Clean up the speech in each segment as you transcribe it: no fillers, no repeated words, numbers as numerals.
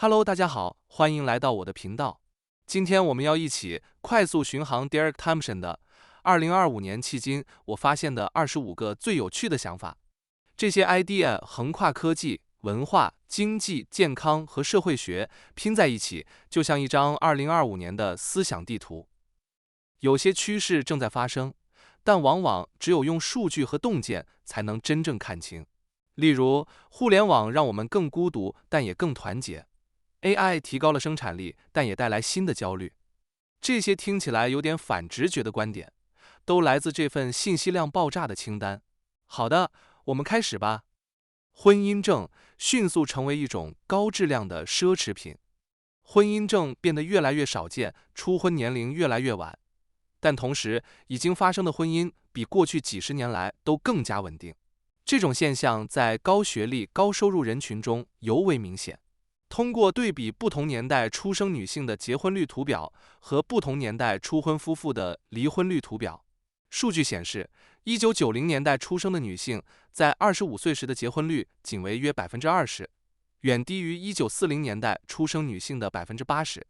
Hello，大家好，欢迎来到我的频道。今天我们要一起快速巡航 Derek Thompson 的2025年迄今我发现的25个最有趣的想法。这些 idea 横跨科技、文化、经济、健康和社会学，拼在一起，就像一张2025年的思想地图。有些趋势正在发生，但往往只有用数据和洞见才能真正看清。例如，互联网让我们更孤独，但也更团结。AI 提高了生产力，但也带来新的焦虑。这些听起来有点反直觉的观点，都来自这份信息量爆炸的清单。好的，我们开始吧。婚姻证迅速成为一种高质量的奢侈品。婚姻证变得越来越少见，初婚年龄越来越晚。但同时，已经发生的婚姻比过去几十年来都更加稳定。这种现象在高学历、高收入人群中尤为明显。通过对比不同年代出生女性的结婚率图表和不同年代初婚夫妇的离婚率图表，数据显示，1990年代出生的女性在25岁时的结婚率仅为约20%，远低于1940年代出生女性的80%，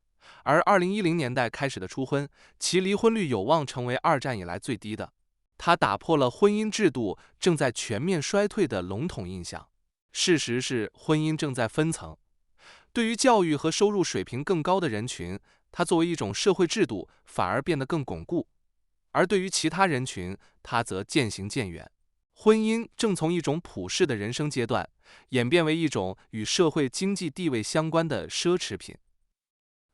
而2010年代开始的初婚，其离婚率有望成为二战以来最低的。它打破了婚姻制度正在全面衰退的笼统印象。事实是，婚姻正在分层。对于教育和收入水平更高的人群，它作为一种社会制度反而变得更巩固；而对于其他人群，它则渐行渐远。婚姻正从一种普世的人生阶段，演变为一种与社会经济地位相关的奢侈品。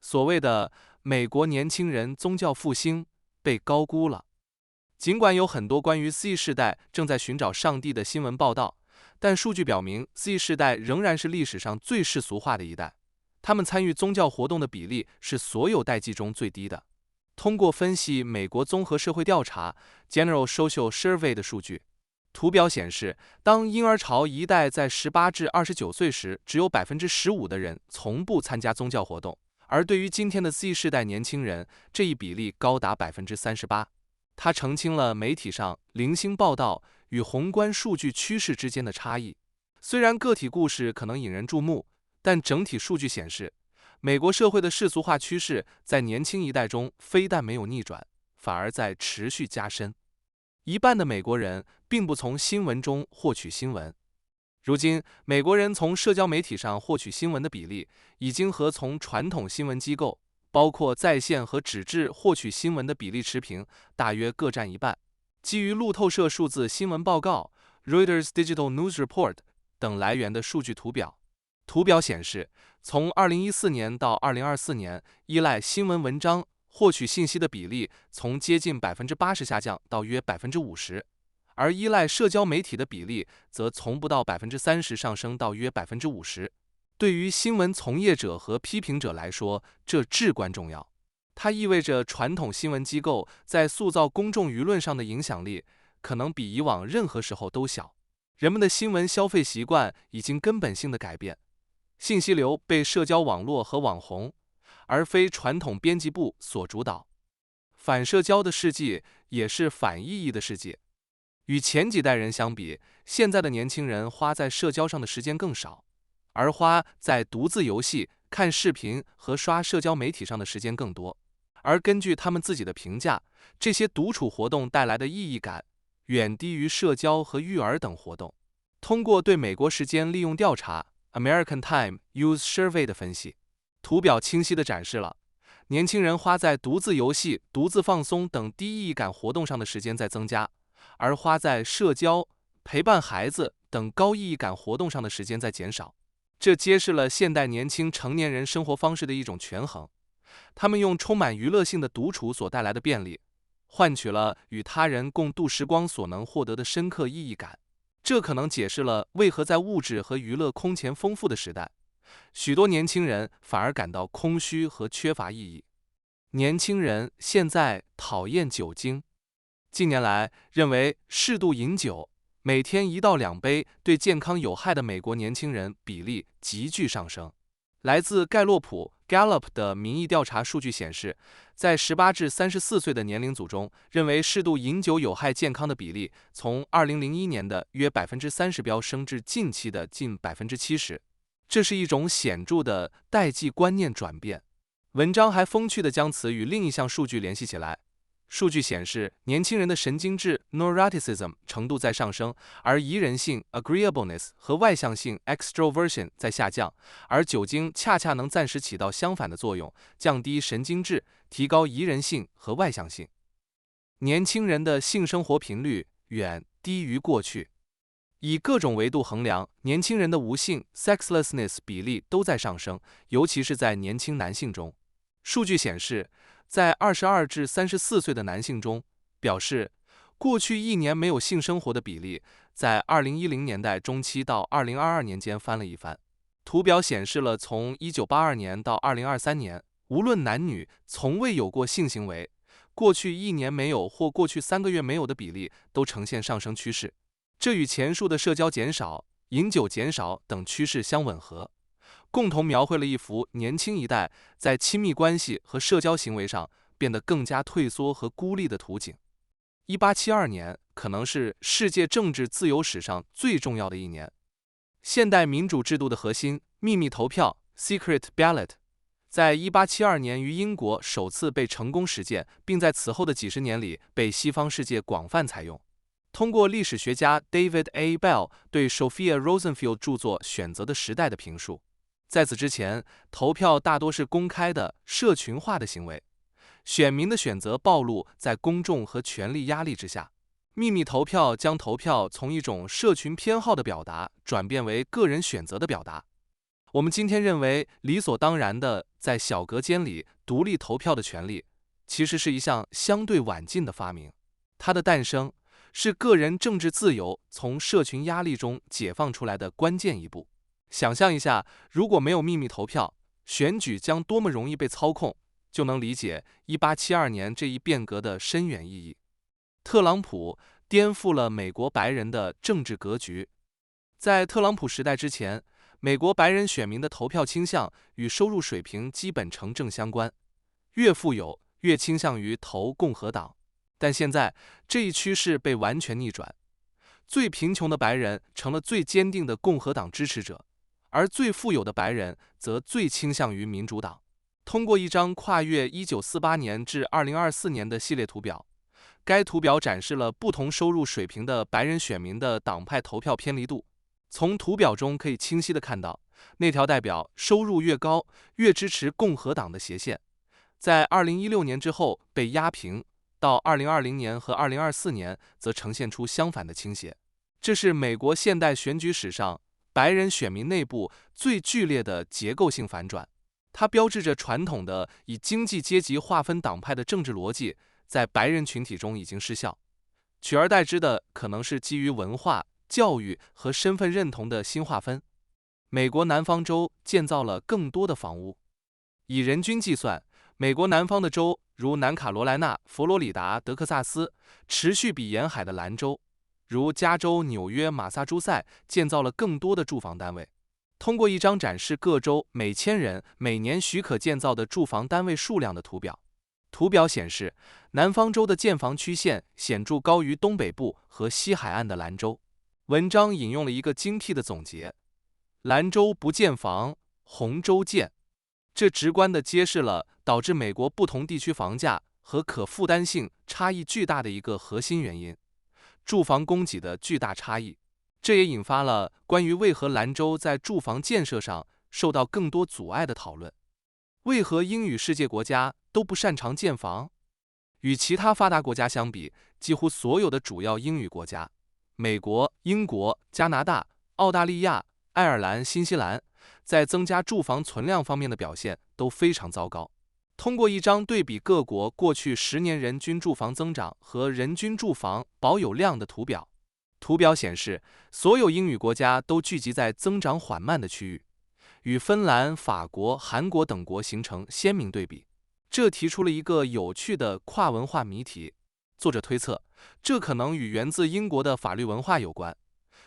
所谓的美国年轻人宗教复兴被高估了。尽管有很多关于 Z 世代正在寻找上帝的新闻报道，但数据表明 Z 世代仍然是历史上最世俗化的一代。他们参与宗教活动的比例是所有代际中最低的。通过分析美国综合社会调查 General Social Survey 的数据，图表显示，当婴儿潮一代在18至29岁时，只有15%的人从不参加宗教活动，而对于今天的 Z 世代年轻人，这一比例高达38%。它澄清了媒体上零星报道与宏观数据趋势之间的差异。虽然个体故事可能引人注目，但整体数据显示，美国社会的世俗化趋势在年轻一代中非但没有逆转，反而在持续加深。一半的美国人并不从新闻中获取新闻。如今，美国人从社交媒体上获取新闻的比例已经和从传统新闻机构，包括在线和纸质获取新闻的比例持平，大约各占一半。基于路透社数字新闻报告、Reuters Digital News Report 等来源的数据图表显示，从2014年到2024年，依赖新闻文章获取信息的比例从接近80%下降到约50%，而依赖社交媒体的比例则从不到30%上升到约50%。对于新闻从业者和批评者来说，这至关重要。它意味着传统新闻机构在塑造公众舆论上的影响力可能比以往任何时候都小。人们的新闻消费习惯已经根本性的改变，信息流被社交网络和网红，而非传统编辑部所主导。反社交的世界也是反意义的世界。与前几代人相比，现在的年轻人花在社交上的时间更少，而花在独自游戏、看视频和刷社交媒体上的时间更多。而根据他们自己的评价，这些独处活动带来的意义感远低于社交和育儿等活动。通过对美国时间利用调查 American Time Use Survey 的分析，图表清晰地展示了年轻人花在独自游戏、独自放松等低意义感活动上的时间在增加，而花在社交、陪伴孩子等高意义感活动上的时间在减少。这揭示了现代年轻成年人生活方式的一种权衡。他们用充满娱乐性的独处所带来的便利，换取了与他人共度时光所能获得的深刻意义感。这可能解释了为何在物质和娱乐空前丰富的时代，许多年轻人反而感到空虚和缺乏意义。年轻人现在讨厌酒精。近年来，认为适度饮酒，每天1到2杯对健康有害的美国年轻人比例急剧上升。来自盖洛普 Gallup 的民意调查数据显示，在18至34岁的年龄组中，认为适度饮酒有害健康的比例从2001年的约30%飙升至近期的近70%。这是一种显著的代际观念转变。文章还风趣地将此与另一项数据联系起来。数据显示，年轻人的神经质 neuroticism 程度在上升，而宜人性 agreeableness 和外向性 extroversion 在下降，而酒精恰恰能暂时起到相反的作用，降低神经质，提高宜人性和外向性。年轻人的性生活频率远低于过去。以各种维度衡量，年轻人的无性 sexlessness 比例都在上升，尤其是在年轻男性中。数据显示，在22至34岁的男性中，表示过去1年没有性生活的比例，在2010年代中期到2022年间翻了一番。图表显示了从1982年到2023年，无论男女从未有过性行为，过去1年没有或过去3个月没有的比例都呈现上升趋势。这与前述的社交减少、饮酒减少等趋势相吻合，共同描绘了一幅年轻一代在亲密关系和社交行为上变得更加退缩和孤立的图景。1872年可能是世界政治自由史上最重要的一年。现代民主制度的核心秘密投票 （secret ballot） 在1872年于英国首次被成功实践，并在此后的几十年里被西方世界广泛采用。通过历史学家 David A. Bell 对 Sophia Rosenfield 著作《选择的时代》的评述，在此之前，投票大多是公开的、社群化的行为，选民的选择暴露在公众和权力压力之下。秘密投票将投票从一种社群偏好的表达转变为个人选择的表达。我们今天认为理所当然的在小隔间里独立投票的权利，其实是一项相对晚近的发明。它的诞生是个人政治自由从社群压力中解放出来的关键一步。想象一下，如果没有秘密投票，选举将多么容易被操控，就能理解1872年这一变革的深远意义。特朗普颠覆了美国白人的政治格局。在特朗普时代之前，美国白人选民的投票倾向与收入水平基本成正相关，越富有越倾向于投共和党。但现在这一趋势被完全逆转，最贫穷的白人成了最坚定的共和党支持者，而最富有的白人则最倾向于民主党。通过一张跨越1948年至2024年的系列图表，该图表展示了不同收入水平的白人选民的党派投票偏离度。从图表中可以清晰地看到，那条代表收入越高越支持共和党的斜线，在2016年之后被压平，到2020年和2024年则呈现出相反的倾斜。这是美国现代选举史上白人选民内部最剧烈的结构性反转，它标志着传统的以经济阶级划分党派的政治逻辑在白人群体中已经失效，取而代之的可能是基于文化、教育和身份认同的新划分。美国南方州建造了更多的房屋。以人均计算，美国南方的州如南卡罗来纳、佛罗里达、德克萨斯，持续比沿海的蓝州如加州、纽约、马萨诸塞建造了更多的住房单位。通过一张展示各州每1000人每年许可建造的住房单位数量的图表，图表显示，南方州的建房曲线显著高于东北部和西海岸的蓝州。文章引用了一个精辟的总结：蓝州不建房，红州建。这直观地揭示了导致美国不同地区房价和可负担性差异巨大的一个核心原因——住房供给的巨大差异。这也引发了关于为何兰州在住房建设上受到更多阻碍的讨论。为何英语世界国家都不擅长建房？与其他发达国家相比，几乎所有的主要英语国家——美国、英国、加拿大、澳大利亚、爱尔兰、新西兰——在增加住房存量方面的表现都非常糟糕。通过一张对比各国过去10年人均住房增长和人均住房保有量的图表，图表显示，所有英语国家都聚集在增长缓慢的区域，与芬兰、法国、韩国等国形成鲜明对比。这提出了一个有趣的跨文化谜题。作者推测，这可能与源自英国的法律文化有关。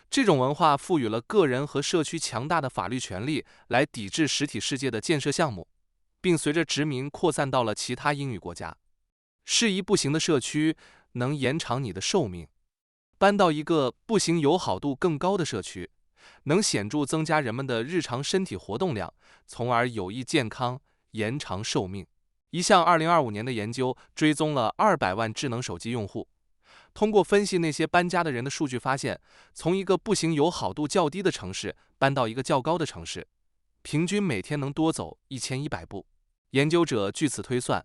这种文化赋予了个人和社区强大的法律权利来抵制实体世界的建设项目，并随着殖民扩散到了其他英语国家。适宜步行的社区能延长你的寿命。搬到一个步行友好度更高的社区，能显著增加人们的日常身体活动量，从而有益健康，延长寿命。一项2025年的研究追踪了200万智能手机用户，通过分析那些搬家的人的数据发现，从一个步行友好度较低的城市搬到一个较高的城市，平均每天能多走1100步。研究者据此推算，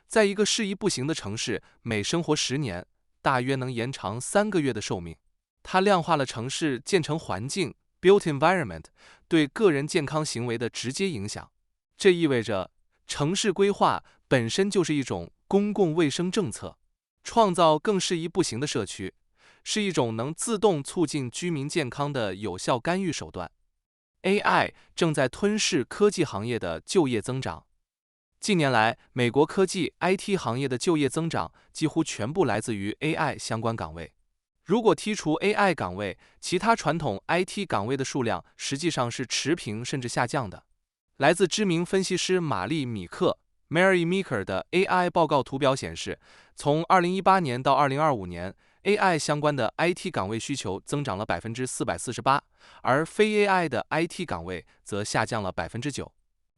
在一个适宜步行的城市，每生活10年，大约能延长3个月的寿命。它量化了城市建成环境 （built environment） 对个人健康行为的直接影响。这意味着，城市规划本身就是一种公共卫生政策，创造更适宜步行的社区，是一种能自动促进居民健康的有效干预手段。AI 正在吞噬科技行业的就业增长。近年来，美国科技 IT 行业的就业增长几乎全部来自于 AI 相关岗位。如果剔除 AI 岗位，其他传统 IT 岗位的数量实际上是持平甚至下降的。来自知名分析师玛丽·米克 （Mary Meeker） 的 AI 报告图表显示，从2018年到2025年 ，AI 相关的 IT 岗位需求增长了448%，而非 AI 的 IT 岗位则下降了9%。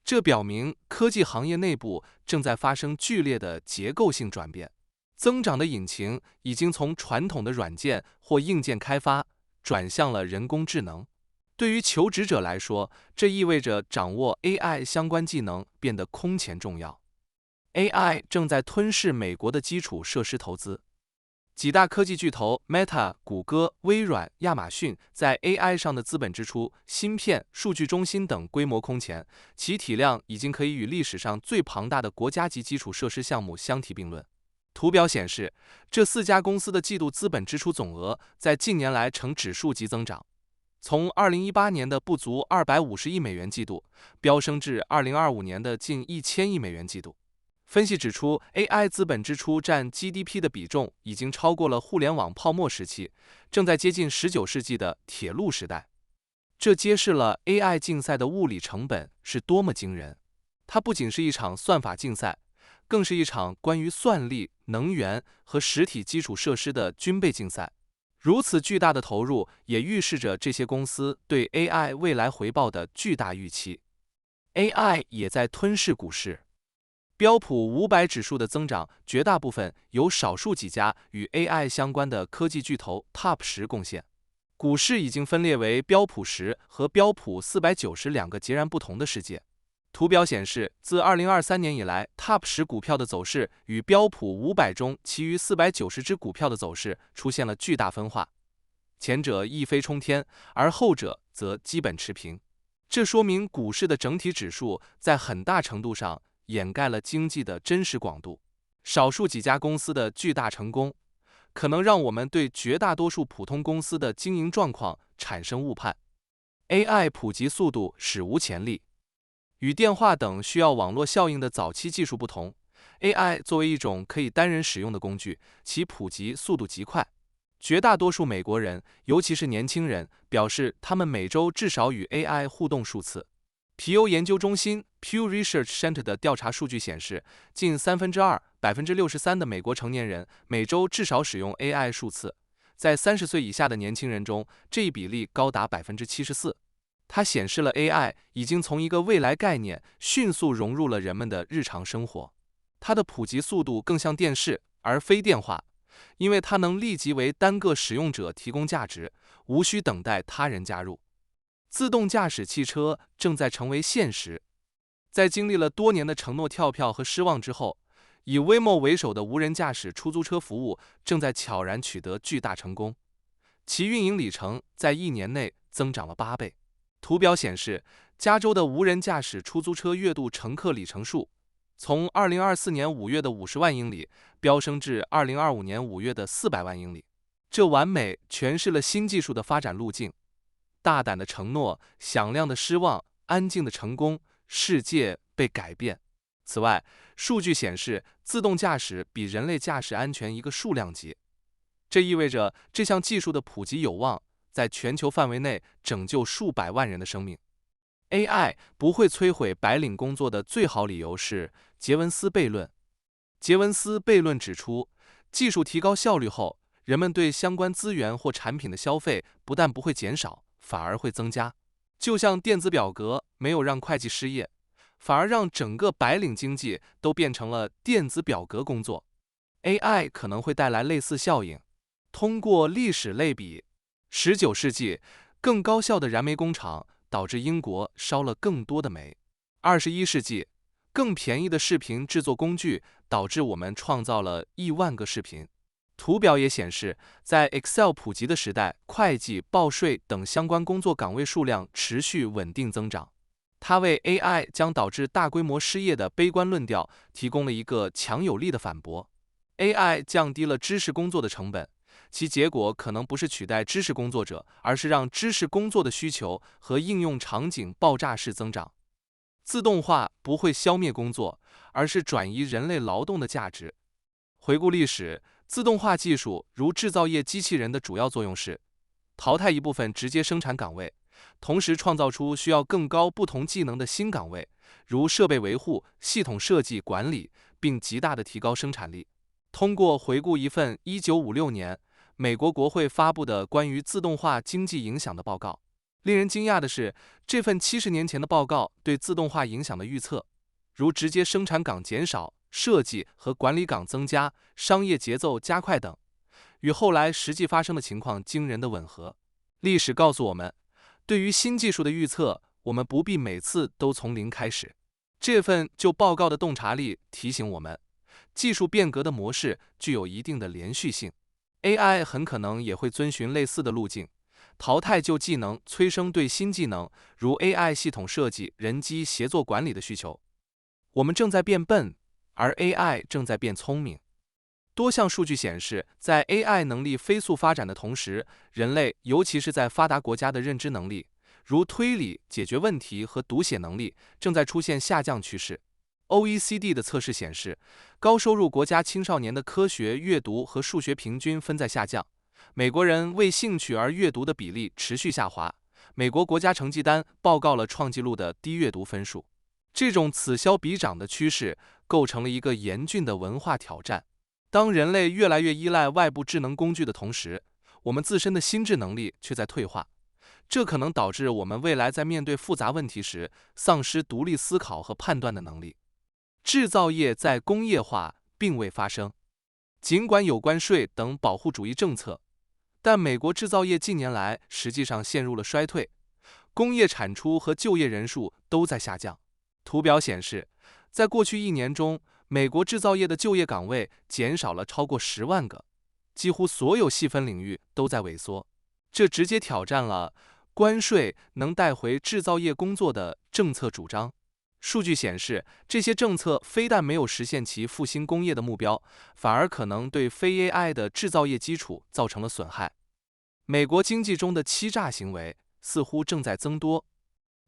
这表明科技行业内部正在发生剧烈的结构性转变，增长的引擎已经从传统的软件或硬件开发转向了人工智能。对于求职者来说，这意味着掌握 AI 相关技能变得空前重要。AI 正在吞噬美国的基础设施投资。几大科技巨头 Meta、谷歌、微软、亚马逊在 AI 上的资本支出、芯片、数据中心等规模空前，其体量已经可以与历史上最庞大的国家级基础设施项目相提并论。图表显示，这4家公司的季度资本支出总额在近年来呈指数级增长。从2018年的不足250亿美元季度，飙升至2025年的近1000亿美元季度。分析指出 ，AI 资本支出占 GDP 的比重已经超过了互联网泡沫时期，正在接近19世纪的铁路时代。这揭示了 AI 竞赛的物理成本是多么惊人。它不仅是一场算法竞赛，更是一场关于算力、能源和实体基础设施的军备竞赛。如此巨大的投入，也预示着这些公司对 AI 未来回报的巨大预期。AI 也在吞噬股市。标普500指数的增长，绝大部分由少数几家与 AI 相关的科技巨头 Top 10贡献。股市已经分裂为标普10和标普490两个截然不同的世界。图表显示，自2023年以来 ，Top 10股票的走势与标普500中其余490只股票的走势出现了巨大分化，前者一飞冲天，而后者则基本持平。这说明股市的整体指数在很大程度上掩盖了经济的真实广度。少数几家公司的巨大成功，可能让我们对绝大多数普通公司的经营状况产生误判。AI 普及速度史无前例。与电话等需要网络效应的早期技术不同， AI 作为一种可以单人使用的工具，其普及速度极快。绝大多数美国人，尤其是年轻人，表示他们每周至少与 AI 互动数次。皮尤研究中心 Pew Research Center 的调查数据显示，近2%（63%）的美国成年人每周至少使用 AI 数次，在30岁以下的年轻人中，这一比例高达74%。它显示了 AI 已经从一个未来概念迅速融入了人们的日常生活。它的普及速度更像电视而非电话，因为它能立即为单个使用者提供价值，无需等待他人加入。自动驾驶汽车正在成为现实。在经历了多年的承诺跳票和失望之后，以 Waymo 为首的无人驾驶出租车服务正在悄然取得巨大成功，其运营里程在1年内增长了8倍。图表显示，加州的无人驾驶出租车月度乘客里程数从2024年5月的50万英里飙升至2025年5月的400万英里。这完美诠释了新技术的发展路径：大胆的承诺，响亮的失望，安静的成功，世界被改变。此外，数据显示，自动驾驶比人类驾驶安全一个数量级。这意味着这项技术的普及有望在全球范围内拯救数百万人的生命。AI 不会摧毁白领工作的最好理由是杰文斯悖论。杰文斯悖论指出，技术提高效率后，人们对相关资源或产品的消费不但不会减少，反而会增加。就像电子表格没有让会计失业，反而让整个白领经济都变成了电子表格工作。AI 可能会带来类似效应。通过历史类比，19世纪更高效的燃煤工厂导致英国烧了更多的煤。21世纪更便宜的视频制作工具导致我们创造了亿万个视频。图表也显示，在 Excel 普及的时代，会计、报税等相关工作岗位数量持续稳定增长。它为 AI 将导致大规模失业的悲观论调提供了一个强有力的反驳。AI 降低了知识工作的成本，其结果可能不是取代知识工作者，而是让知识工作的需求和应用场景爆炸式增长。自动化不会消灭工作，而是转移人类劳动的价值。回顾历史，自动化技术如制造业机器人的主要作用是淘汰一部分直接生产岗位，同时创造出需要更高不同技能的新岗位，如设备维护、系统设计、管理，并极大地提高生产力。通过回顾一份1956年美国国会发布的关于自动化经济影响的报告，令人惊讶的是，这份70年前的报告对自动化影响的预测，如直接生产岗减少、设计和管理岗增加、商业节奏加快等，与后来实际发生的情况惊人的吻合。历史告诉我们，对于新技术的预测，我们不必每次都从零开始。这份就报告的洞察力提醒我们，技术变革的模式具有一定的连续性。AI 很可能也会遵循类似的路径，淘汰旧技能，催生对新技能，如 AI 系统设计、人机协作管理的需求。我们正在变笨，而 AI 正在变聪明。多项数据显示，在 AI 能力飞速发展的同时，人类尤其是在发达国家的认知能力，如推理、解决问题和读写能力，正在出现下降趋势。OECD 的测试显示，高收入国家青少年的科学、阅读和数学平均分在下降。美国人为兴趣而阅读的比例持续下滑。美国国家成绩单报告了创纪录的低阅读分数。这种此消彼长的趋势构成了一个严峻的文化挑战。当人类越来越依赖外部智能工具的同时，我们自身的心智能力却在退化。这可能导致我们未来在面对复杂问题时丧失独立思考和判断的能力。制造业在工业化并未发生，尽管有关税等保护主义政策，但美国制造业近年来实际上陷入了衰退，工业产出和就业人数都在下降。图表显示，在过去1年中，美国制造业的就业岗位减少了超过10万个，几乎所有细分领域都在萎缩。这直接挑战了关税能带回制造业工作的政策主张。数据显示，这些政策非但没有实现其复兴工业的目标，反而可能对非 AI 的制造业基础造成了损害。美国经济中的欺诈行为似乎正在增多。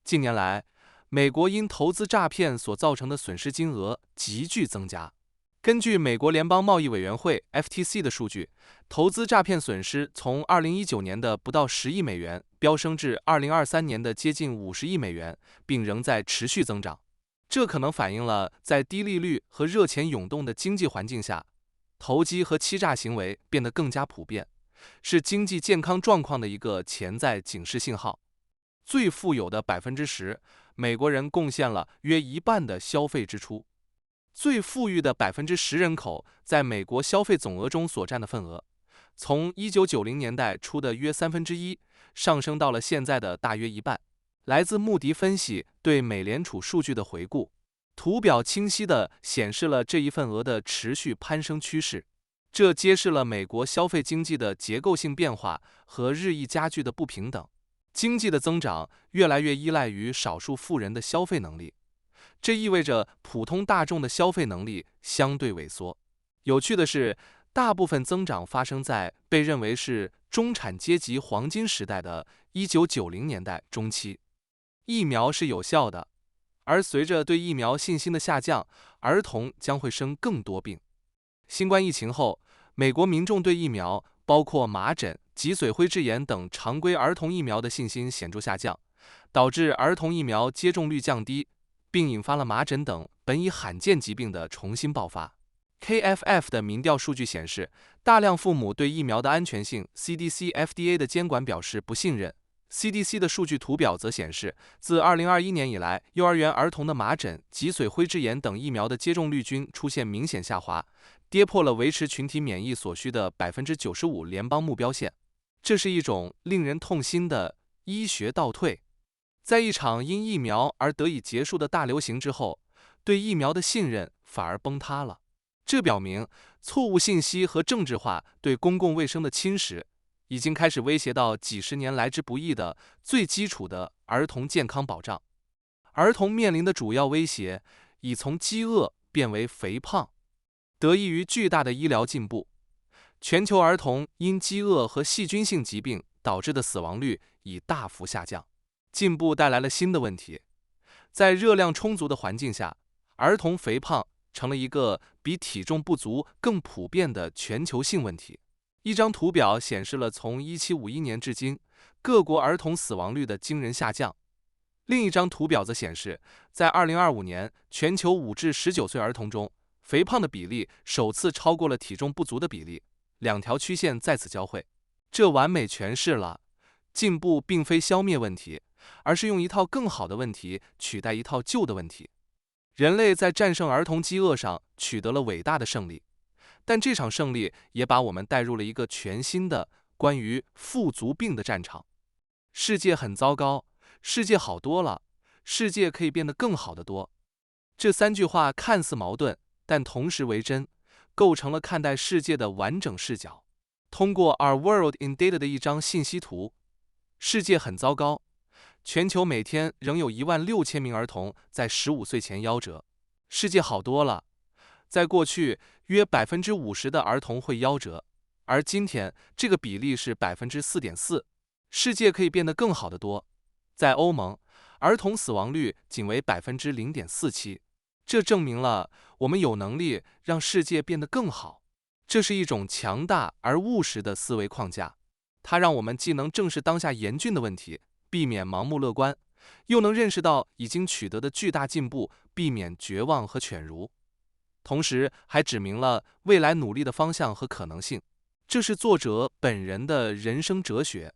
近年来，美国因投资诈骗所造成的损失金额急剧增加。根据美国联邦贸易委员会 FTC 的数据，投资诈骗损失从2019年的不到10亿美元飙升至2023年的接近50亿美元，并仍在持续增长。这可能反映了在低利率和热钱涌动的经济环境下，投机和欺诈行为变得更加普遍，是经济健康状况的一个潜在警示信号。最富有的10%，美国人贡献了约一半的消费支出。最富裕的10%人口在美国消费总额中所占的份额，从1990年代初的约1/3，上升到了现在的大约一半。来自穆迪分析对美联储数据的回顾，图表清晰地显示了这一份额的持续攀升趋势。这揭示了美国消费经济的结构性变化和日益加剧的不平等。经济的增长越来越依赖于少数富人的消费能力，这意味着普通大众的消费能力相对萎缩。有趣的是，大部分增长发生在被认为是中产阶级黄金时代的1990年代中期。疫苗是有效的，而随着对疫苗信心的下降，儿童将会生更多病。新冠疫情后，美国民众对疫苗，包括麻疹、脊髓灰质炎等常规儿童疫苗的信心显著下降，导致儿童疫苗接种率降低，并引发了麻疹等本已罕见疾病的重新爆发。KFF 的民调数据显示，大量父母对疫苗的安全性 CDC、FDA 的监管表示不信任。CDC 的数据图表则显示，自2021年以来，幼儿园儿童的麻疹、脊髓灰质炎等疫苗的接种率均出现明显下滑，跌破了维持群体免疫所需的95%联邦目标线。这是一种令人痛心的医学倒退。在一场因疫苗而得以结束的大流行之后，对疫苗的信任反而崩塌了。这表明，错误信息和政治化对公共卫生的侵蚀，已经开始威胁到几十年来之不易的最基础的儿童健康保障。儿童面临的主要威胁已从饥饿变为肥胖。得益于巨大的医疗进步，全球儿童因饥饿和细菌性疾病导致的死亡率已大幅下降。进步带来了新的问题，在热量充足的环境下，儿童肥胖成了一个比体重不足更普遍的全球性问题。一张图表显示了从1751年至今各国儿童死亡率的惊人下降。另一张图表则显示，在2025年，全球5至19岁儿童中，肥胖的比例首次超过了体重不足的比例，两条曲线在此交汇。这完美诠释了，进步并非消灭问题，而是用一套更好的问题取代一套旧的问题。人类在战胜儿童饥饿上取得了伟大的胜利，但这场胜利也把我们带入了一个全新的关于富足病的战场。世界很糟糕，世界好多了，世界可以变得更好得多。这3句话看似矛盾，但同时为真，构成了看待世界的完整视角。通过 Our World in Data 的一张信息图，世界很糟糕，全球每天仍有16000名儿童在15岁前夭折。世界好多了，在过去约50%的儿童会夭折，而今天这个比例是4.4%。世界可以变得更好得多。在欧盟，儿童死亡率仅为0.47%，这证明了我们有能力让世界变得更好。这是一种强大而务实的思维框架，它让我们既能正视当下严峻的问题，避免盲目乐观，又能认识到已经取得的巨大进步，避免绝望和犬儒。同时还指明了未来努力的方向和可能性。这是作者本人的人生哲学。